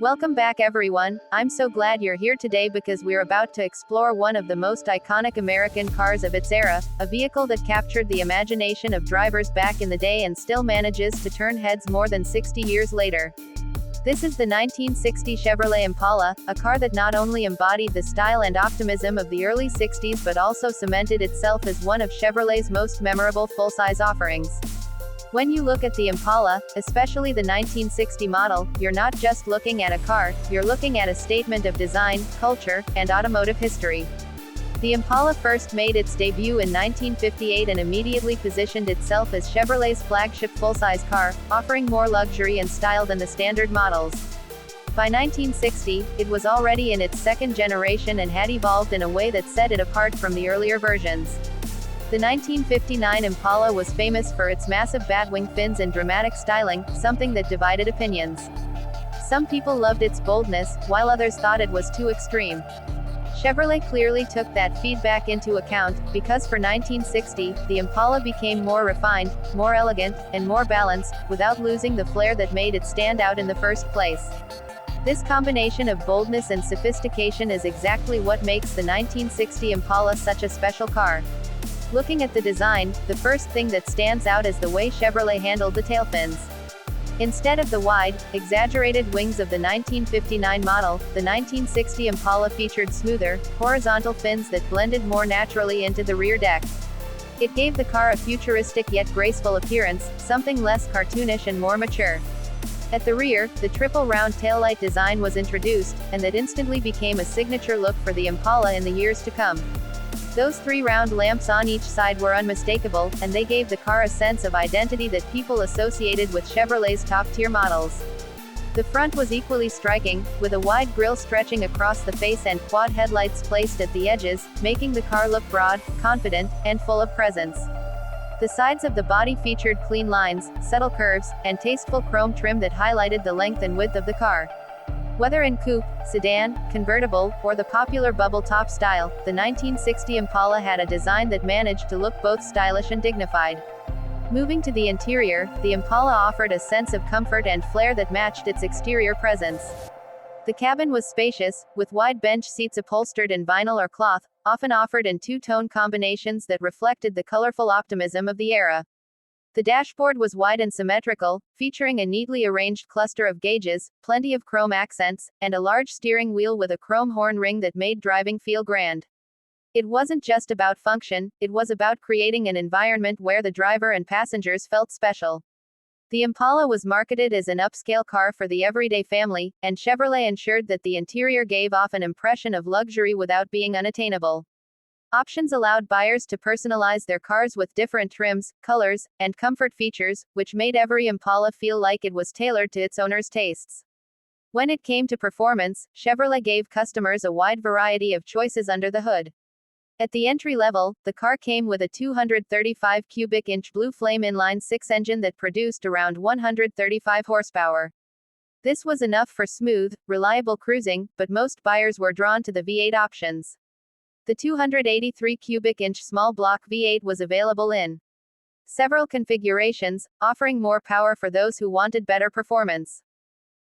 Welcome back everyone, I'm so glad you're here today because we're about to explore one of the most iconic American cars of its era, a vehicle that captured the imagination of drivers back in the day and still manages to turn heads more than 60 years later. This is the 1960 Chevrolet Impala, a car that not only embodied the style and optimism of the early 60s but also cemented itself as one of Chevrolet's most memorable full-size offerings. When you look at the Impala, especially the 1960 model, you're not just looking at a car, you're looking at a statement of design, culture, and automotive history. The Impala first made its debut in 1958 and immediately positioned itself as Chevrolet's flagship full-size car, offering more luxury and style than the standard models. By 1960, it was already in its second generation and had evolved in a way that set it apart from the earlier versions. The 1959 Impala was famous for its massive batwing fins and dramatic styling, something that divided opinions. Some people loved its boldness, while others thought it was too extreme. Chevrolet clearly took that feedback into account, because for 1960, the Impala became more refined, more elegant, and more balanced, without losing the flair that made it stand out in the first place. This combination of boldness and sophistication is exactly what makes the 1960 Impala such a special car. Looking at the design, the first thing that stands out is the way Chevrolet handled the tail fins. Instead of the wide, exaggerated wings of the 1959 model, the 1960 Impala featured smoother, horizontal fins that blended more naturally into the rear deck. It gave the car a futuristic yet graceful appearance, something less cartoonish and more mature. At the rear, the triple round taillight design was introduced, and that instantly became a signature look for the Impala in the years to come. Those three round lamps on each side were unmistakable, and they gave the car a sense of identity that people associated with Chevrolet's top-tier models. The front was equally striking, with a wide grille stretching across the face and quad headlights placed at the edges, making the car look broad, confident, and full of presence. The sides of the body featured clean lines, subtle curves, and tasteful chrome trim that highlighted the length and width of the car. Whether in coupe, sedan, convertible, or the popular bubble top style, the 1960 Impala had a design that managed to look both stylish and dignified. Moving to the interior, the Impala offered a sense of comfort and flair that matched its exterior presence. The cabin was spacious, with wide bench seats upholstered in vinyl or cloth, often offered in two-tone combinations that reflected the colorful optimism of the era. The dashboard was wide and symmetrical, featuring a neatly arranged cluster of gauges, plenty of chrome accents, and a large steering wheel with a chrome horn ring that made driving feel grand. It wasn't just about function, it was about creating an environment where the driver and passengers felt special. The Impala was marketed as an upscale car for the everyday family, and Chevrolet ensured that the interior gave off an impression of luxury without being unattainable. Options allowed buyers to personalize their cars with different trims, colors, and comfort features, which made every Impala feel like it was tailored to its owner's tastes. When it came to performance, Chevrolet gave customers a wide variety of choices under the hood. At the entry level, the car came with a 235 cubic inch Blue Flame inline-six engine that produced around 135 horsepower. This was enough for smooth, reliable cruising, but most buyers were drawn to the V8 options. The 283 cubic inch small block V8 was available in several configurations, offering more power for those who wanted better performance.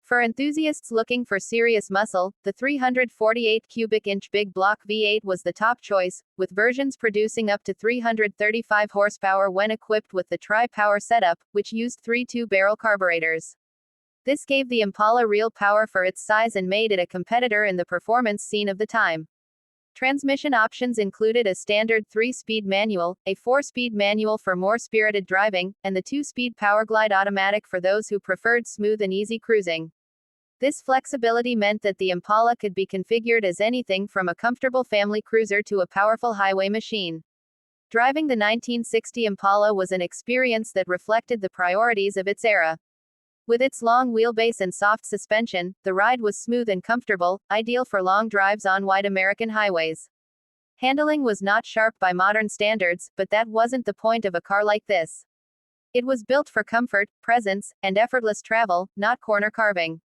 For enthusiasts looking for serious muscle, the 348 cubic inch big block V8 was the top choice, with versions producing up to 335 horsepower when equipped with the Tri-Power setup, which used three two-barrel carburetors. This gave the Impala real power for its size and made it a competitor in the performance scene of the time. Transmission options included a standard 3-speed manual, a 4-speed manual for more spirited driving, and the 2-speed Powerglide automatic for those who preferred smooth and easy cruising. This flexibility meant that the Impala could be configured as anything from a comfortable family cruiser to a powerful highway machine. Driving the 1960 Impala was an experience that reflected the priorities of its era. With its long wheelbase and soft suspension, the ride was smooth and comfortable, ideal for long drives on wide American highways. Handling was not sharp by modern standards, but that wasn't the point of a car like this. It was built for comfort, presence, and effortless travel, not corner carving.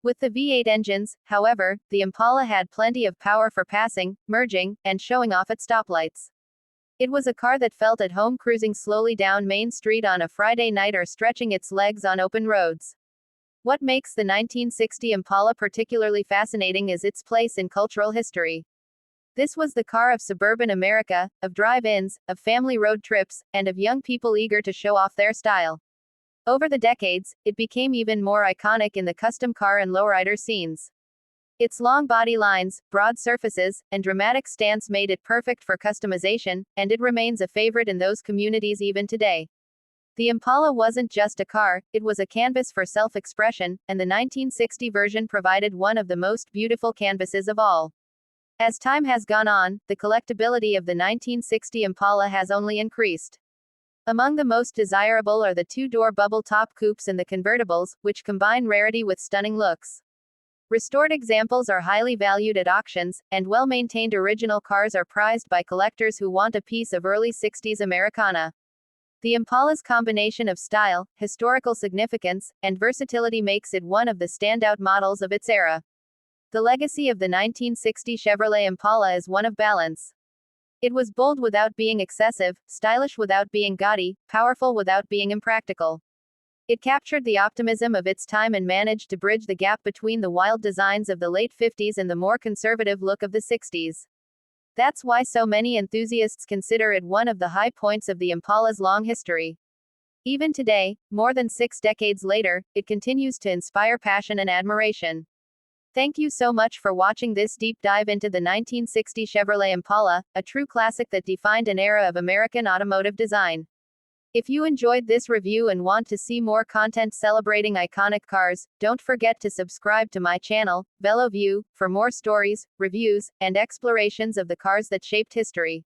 With the V8 engines, however, the Impala had plenty of power for passing, merging, and showing off at stoplights. It was a car that felt at home cruising slowly down Main Street on a Friday night or stretching its legs on open roads. What makes the 1960 Impala particularly fascinating is its place in cultural history. This was the car of suburban America, of drive-ins, of family road trips, and of young people eager to show off their style. Over the decades, it became even more iconic in the custom car and lowrider scenes. Its long body lines, broad surfaces, and dramatic stance made it perfect for customization, and it remains a favorite in those communities even today. The Impala wasn't just a car, it was a canvas for self-expression, and the 1960 version provided one of the most beautiful canvases of all. As time has gone on, the collectability of the 1960 Impala has only increased. Among the most desirable are the two-door bubble-top coupes and the convertibles, which combine rarity with stunning looks. Restored examples are highly valued at auctions, and well-maintained original cars are prized by collectors who want a piece of early 60s Americana. The Impala's combination of style, historical significance, and versatility makes it one of the standout models of its era. The legacy of the 1960 Chevrolet Impala is one of balance. It was bold without being excessive, stylish without being gaudy, powerful without being impractical. It captured the optimism of its time and managed to bridge the gap between the wild designs of the late 50s and the more conservative look of the 60s. That's why so many enthusiasts consider it one of the high points of the Impala's long history. Even today, more than 6 decades later, it continues to inspire passion and admiration. Thank you so much for watching this deep dive into the 1960 Chevrolet Impala, a true classic that defined an era of American automotive design. If you enjoyed this review and want to see more content celebrating iconic cars, don't forget to subscribe to my channel, VeloView, for more stories, reviews, and explorations of the cars that shaped history.